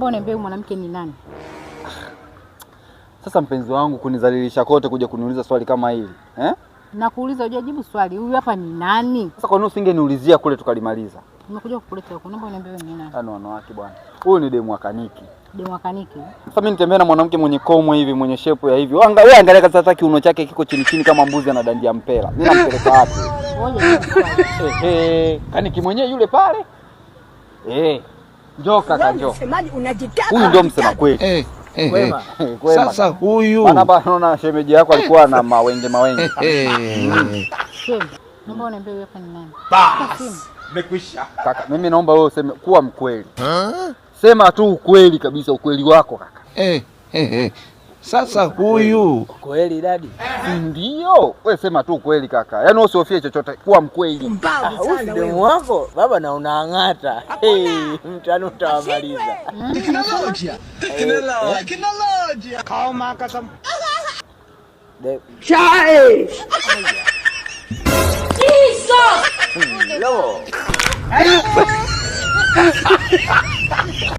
Naomba uniambie mwanamke ni nani? Sasa mpenzi wangu kunizalilisha kote kuja kuniuliza swali kama hili. Nakuuliza hujajibu swali. Huyu hapa ni nani? Sasa kwa nini usingeniulizia kule tukalimaliza? Nimekuja kukuleta huko. Naomba uniambie ni nani? Ano wanawake bwana. Huyu ni demu wa Kaniki. Demu wa Kaniki. Sasa mimi nitembea na mwanamke mwenye komo hivi, mwenye shepu ya hivi. Wewe angalia sasa kiuno chake kiko chini chini kama mbuzi anadandia mpela. Mimi nampeleka wapi? Kaniki mwenyewe yule pale. Njoo kaka njoo. Huyu ndio msema kweli. Kwema. Sasa huyu bana naona shemeji yako alikuwa na mawenge. Sheme. Naomba uniambie hapa ni nani? Basi. Nimekwisha. Kaka, mimi naomba wewe useme kuwa mkweli. Sema tu ukweli kabisa, ukweli wako kaka. Sasa huyu kweli dadi? Ndio. Wewe sema tu ukweli kaka. Yaani wewe usihofie chochote, kuwa mkweli. Demu wako baba na unaangata. Mtano utawamaliza. Teknolojia. Kama kasam. Chai. Jesus. Hello.